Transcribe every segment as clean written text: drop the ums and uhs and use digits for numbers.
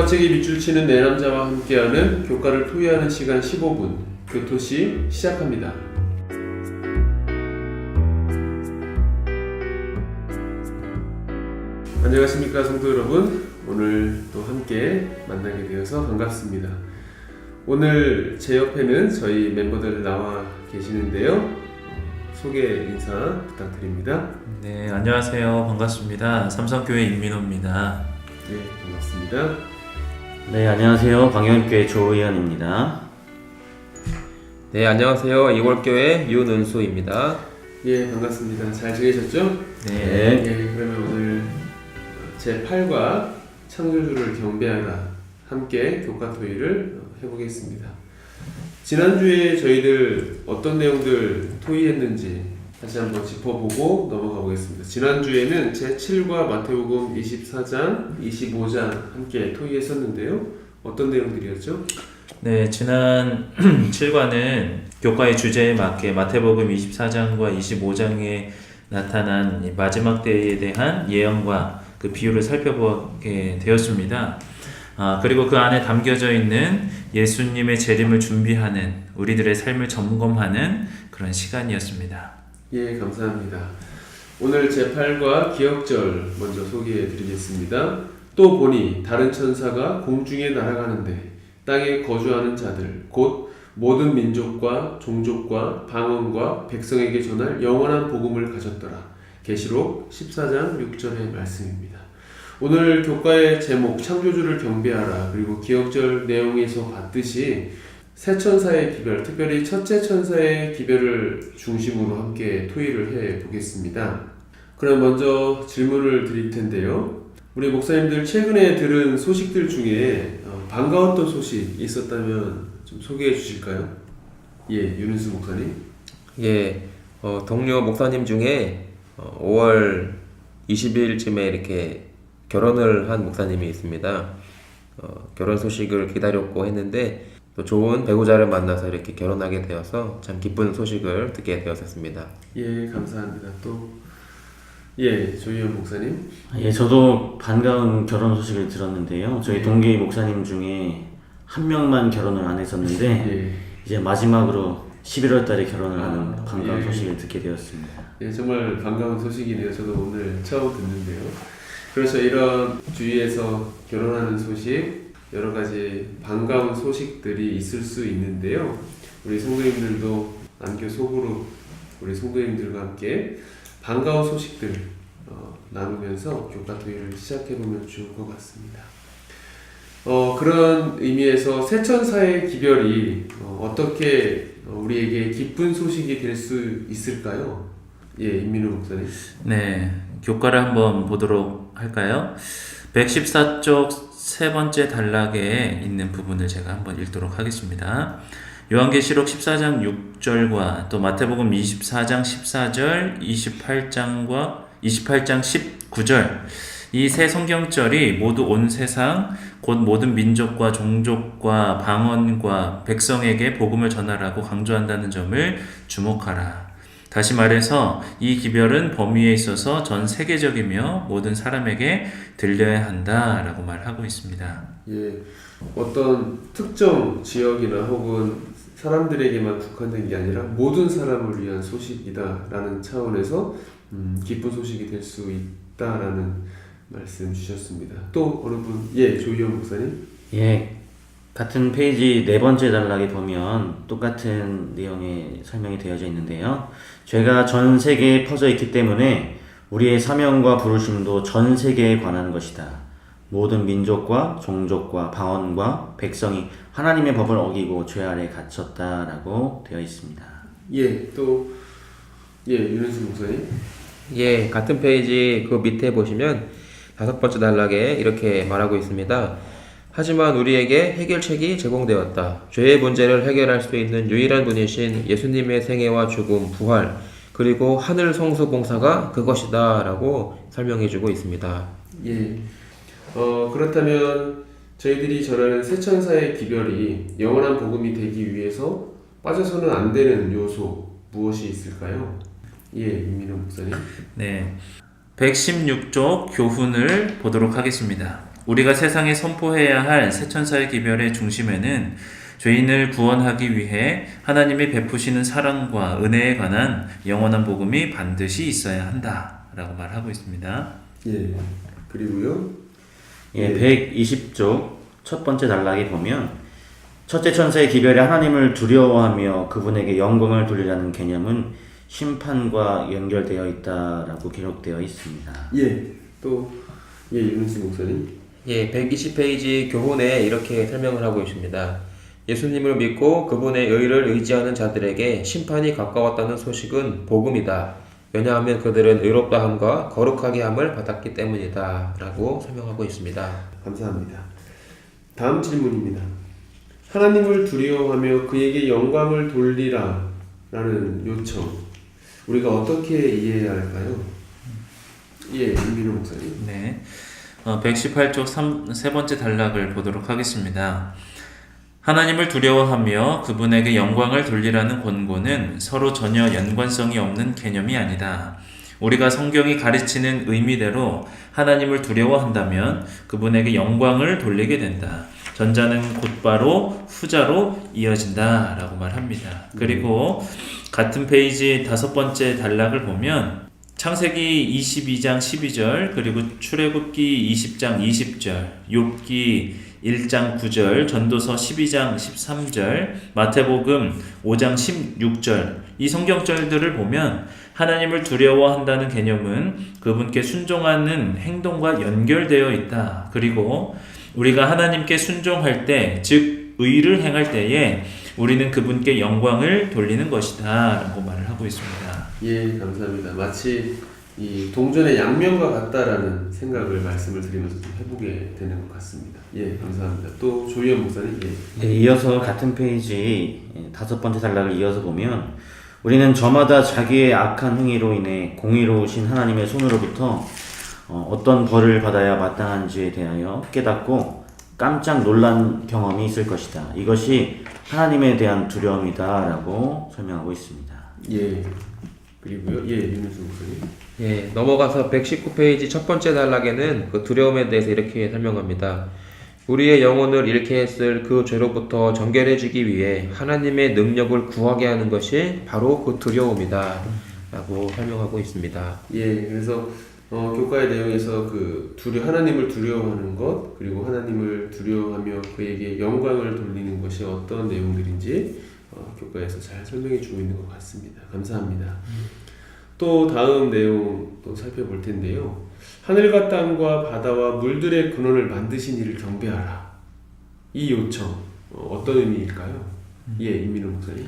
교과책이 밑줄 치는 네 남자와 함께하는 교과를 토의하는 시간 15분 교토시 시작합니다. 안녕하십니까 성도 여러분. 오늘 또 함께 만나게 되어서 반갑습니다. 오늘 제 옆에는 저희 멤버들 나와 계시는데요. 소개 인사 부탁드립니다. 네, 안녕하세요. 반갑습니다. 삼성교회 임민호입니다. 네, 반갑습니다. 네, 안녕하세요. 광영교회 조의현입니다. 네, 안녕하세요. 이월교회 윤은수입니다. 예, 반갑습니다. 잘 지내셨죠? 네. 예, 그러면 오늘 제8과 창조주를 경배하라 함께 교과 토의를 해보겠습니다. 지난주에 저희들 어떤 내용들 토의했는지 다시 한번 짚어보고 넘어가 보겠습니다. 지난주에는 제7과 마태복음 24장, 25장 함께 토의했었는데요. 어떤 내용들이었죠? 네, 지난 7과는 교과의 주제에 맞게 마태복음 24장과 25장에 나타난 이 마지막 때에 대한 예언과 그 비유를 살펴보게 되었습니다. 그리고 그 안에 담겨져 있는 예수님의 재림을 준비하는 우리들의 삶을 점검하는 그런 시간이었습니다. 예, 감사합니다. 오늘 제8과 기억절 먼저 소개해 드리겠습니다. 또 보니 다른 천사가 공중에 날아가는데 땅에 거주하는 자들 곧 모든 민족과 종족과 방언과 백성에게 전할 영원한 복음을 가졌더라. 계시록 14장 6절의 말씀입니다. 오늘 교과의 제목 창조주를 경배하라 그리고 기억절 내용에서 봤듯이 세 천사의 기별, 특별히 첫째 천사의 기별을 중심으로 함께 토의를 해 보겠습니다. 그럼 먼저 질문을 드릴 텐데요. 우리 목사님들 최근에 들은 소식들 중에 반가웠던 소식 있었다면 좀 소개해 주실까요? 예, 윤은수 목사님. 예, 동료 목사님 중에 5월 20일쯤에 이렇게 결혼을 한 목사님이 있습니다. 결혼 소식을 기다렸고 했는데 또 좋은 배우자를 만나서 이렇게 결혼하게 되어서 참 기쁜 소식을 듣게 되었습니다. 예, 감사합니다. 또 예, 조희연 목사님. 예, 저도 반가운 결혼 소식을 들었는데요. 저희 동기 목사님 중에 한 명만 결혼을 안 했었는데 예. 이제 마지막으로 11월 달에 결혼을 하는 반가운 예. 소식을 듣게 되었습니다. 예, 정말 반가운 소식이네요. 저도 오늘 처음 듣는데요. 그래서 이런 주위에서 결혼하는 소식, 여러 가지 반가운 소식들이 있을 수 있는데요. 우리 성도님들도 안교 소그룹 우리 성도님들과 함께 반가운 소식들 나누면서 교과 토의를 시작해보면 좋을 것 같습니다. 그런 의미에서 세 천사의 기별이 어떻게 우리에게 기쁜 소식이 될 수 있을까요? 예, 임민호 목사님. 네, 교과를 한번 보도록 할까요? 114쪽 세 번째 단락에 있는 부분을 제가 한번 읽도록 하겠습니다. 요한계시록 14장 6절과 또 마태복음 24장 14절, 28장 19절 이 세 성경절이 모두 온 세상 곧 모든 민족과 종족과 방언과 백성에게 복음을 전하라고 강조한다는 점을 주목하라. 다시 말해서 이 기별은 범위에 있어서 전 세계적이며 모든 사람에게 들려야 한다라고 말하고 있습니다. 예, 어떤 특정 지역이나 혹은 사람들에게만 국한된 게 아니라 모든 사람을 위한 소식이다라는 차원에서 기쁜 소식이 될 수 있다라는 말씀 주셨습니다. 또 어느 분? 예, 조희연 목사님. 예, 같은 페이지 네 번째 단락에 보면 똑같은 내용의 설명이 되어져 있는데요. 죄가 전 세계에 퍼져 있기 때문에 우리의 사명과 부르심도 전 세계에 관한 것이다. 모든 민족과 종족과 방언과 백성이 하나님의 법을 어기고 죄 아래 갇혔다라고 되어 있습니다. 예, 또 예, 윤은수 목사님. 예, 같은 페이지 그 밑에 보시면 5번째 단락에 이렇게 말하고 있습니다. 하지만 우리에게 해결책이 제공되었다. 죄의 문제를 해결할 수 있는 유일한 분이신 예수님의 생애와 죽음, 부활, 그리고 하늘 성수 공사가 그것이다 라고 설명해주고 있습니다. 예, 그렇다면 저희들이 전하는 세 천사의 기별이 영원한 복음이 되기 위해서 빠져서는 안 되는 요소 무엇이 있을까요? 예, 임민호 목사님. 네, 116쪽 교훈을 보도록 하겠습니다. 우리가 세상에 선포해야 할 새천사의 기별의 중심에는 죄인을 구원하기 위해 하나님이 베푸시는 사랑과 은혜에 관한 영원한 복음이 반드시 있어야 한다 라고 말하고 있습니다. 예. 그리고요. 예, 120쪽 첫 번째 단락에 보면 첫째 천사의 기별에 하나님을 두려워하며 그분에게 영광을 돌리라는 개념은 심판과 연결되어 있다라고 기록되어 있습니다. 예. 또 윤은수 목사님. 예, 120페이지 교훈에 이렇게 설명을 하고 있습니다. 예수님을 믿고 그분의 의를 의지하는 자들에게 심판이 가까웠다는 소식은 복음이다. 왜냐하면 그들은 의롭다함과 거룩하게 함을 받았기 때문이다 라고 설명하고 있습니다. 감사합니다. 다음 질문입니다. 하나님을 두려워하며 그에게 영광을 돌리라 라는 요청, 우리가 어떻게 이해해야 할까요? 예, 임민호 목사님. 네, 118쪽 세 번째 단락을 보도록 하겠습니다. 하나님을 두려워하며 그분에게 영광을 돌리라는 권고는 서로 전혀 연관성이 없는 개념이 아니다. 우리가 성경이 가르치는 의미대로 하나님을 두려워한다면 그분에게 영광을 돌리게 된다. 전자는 곧바로 후자로 이어진다 라고 말합니다. 그리고 같은 페이지 5번째 단락을 보면 창세기 22장 12절, 그리고 출애굽기 20장 20절, 욥기 1장 9절, 전도서 12장 13절, 마태복음 5장 16절, 이 성경절들을 보면 하나님을 두려워한다는 개념은 그분께 순종하는 행동과 연결되어 있다. 그리고 우리가 하나님께 순종할 때, 즉 의를 행할 때에 우리는 그분께 영광을 돌리는 것이다 라고 말을 하고 있습니다. 예, 감사합니다. 마치 이 동전의 양면과 같다라는 생각을 말씀을 드리면서 좀 해보게 되는 것 같습니다. 예, 감사합니다. 또 조희연 목사님. 예. 네, 이어서 같은 페이지 5번째 단락을 이어서 보면 우리는 저마다 자기의 악한 행위로 인해 공의로우신 하나님의 손으로부터 어떤 벌을 받아야 마땅한지에 대하여 깨닫고 깜짝 놀란 경험이 있을 것이다. 이것이 하나님에 대한 두려움이다 라고 설명하고 있습니다. 예. 그리고요. 예, 윤은수 목사님. 예, 넘어가서 119페이지 첫 번째 단락에는 그 두려움에 대해서 이렇게 설명합니다. 우리의 영혼을 잃게 했을 그 죄로부터 정결해지기 위해 하나님의 능력을 구하게 하는 것이 바로 그 두려움이다 라고 설명하고 있습니다. 예, 그래서 교과의 내용에서 그 하나님을 두려워하는 것, 그리고 하나님을 두려워하며 그에게 영광을 돌리는 것이 어떤 내용들인지 교과에서 잘 설명해 주고 있는 것 같습니다. 감사합니다. 또 다음 내용 또 살펴볼 텐데요. 하늘과 땅과 바다와 물들의 근원을 만드신 이를 경배하라. 이 요청 어떤 의미일까요? 예, 임민호 목사님.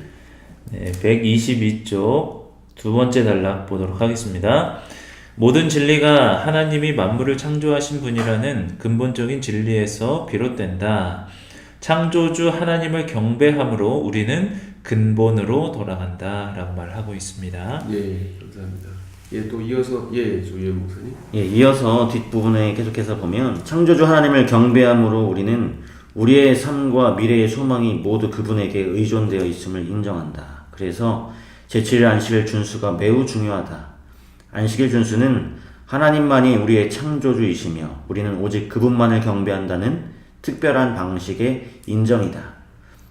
네, 122쪽 두 번째 단락 보도록 하겠습니다. 모든 진리가 하나님이 만물을 창조하신 분이라는 근본적인 진리에서 비롯된다. 창조주 하나님을 경배함으로 우리는 근본으로 돌아간다 라고 말하고 있습니다. 예, 감사합니다. 예, 또 이어서 조희연 목사님. 예, 이어서 뒷부분에 계속해서 보면 창조주 하나님을 경배함으로 우리는 우리의 삶과 미래의 소망이 모두 그분에게 의존되어 있음을 인정한다. 그래서 제7일 안식일 준수가 매우 중요하다. 안식일 준수는 하나님만이 우리의 창조주이시며 우리는 오직 그분만을 경배한다는 특별한 방식의 인정이다.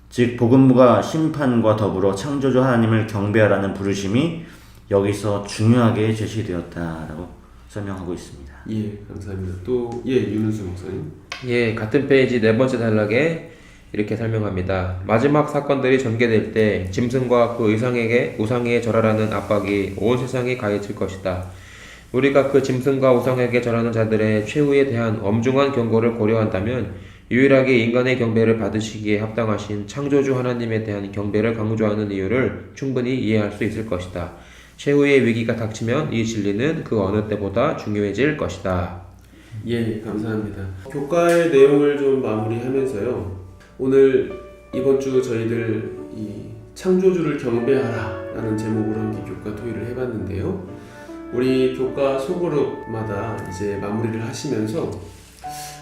즉 복음과 심판과 더불어 창조주 하나님을 경배하라는 부르심이 여기서 중요하게 제시되었다라고 설명하고 있습니다. 예, 감사합니다. 또 윤은수 목사님. 예, 같은 페이지 네 번째 단락에 이렇게 설명합니다. 마지막 사건들이 전개될 때 짐승과 그 우상에게 절하라는 압박이 온 세상에 가해질 것이다. 우리가 그 짐승과 우상에게 절하는 자들의 최후에 대한 엄중한 경고를 고려한다면 유일하게 인간의 경배를 받으시기에 합당하신 창조주 하나님에 대한 경배를 강조하는 이유를 충분히 이해할 수 있을 것이다. 최후의 위기가 닥치면 이 진리는 그 어느 때보다 중요해질 것이다. 예, 감사합니다. 교과의 내용을 좀 마무리하면서요. 오늘 이번 주 저희들 이 창조주를 경배하라 라는 제목으로 함께 교과 토의를 해봤는데요. 우리 교과 소그룹마다 이제 마무리를 하시면서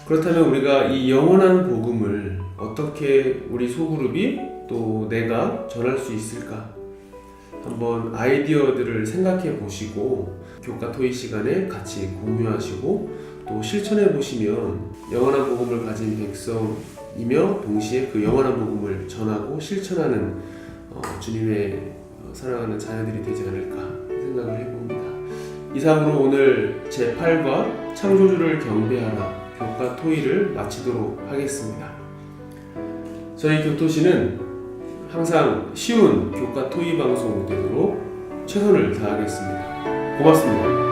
그렇다면 우리가 이 영원한 복음을 어떻게 우리 소그룹이 또 내가 전할 수 있을까? 한번 아이디어들을 생각해 보시고 교과 토의 시간에 같이 공유하시고 또 실천해 보시면 영원한 복음을 가진 백성이며 동시에 그 영원한 복음을 전하고 실천하는 주님의 사랑하는 자녀들이 되지 않을까 생각을 해봅니다. 이상으로 오늘 제8과 창조주를 경배하라 교과 토의를 마치도록 하겠습니다. 저희 교토시는 항상 쉬운 교과 토의 방송 되도록 최선을 다하겠습니다. 고맙습니다.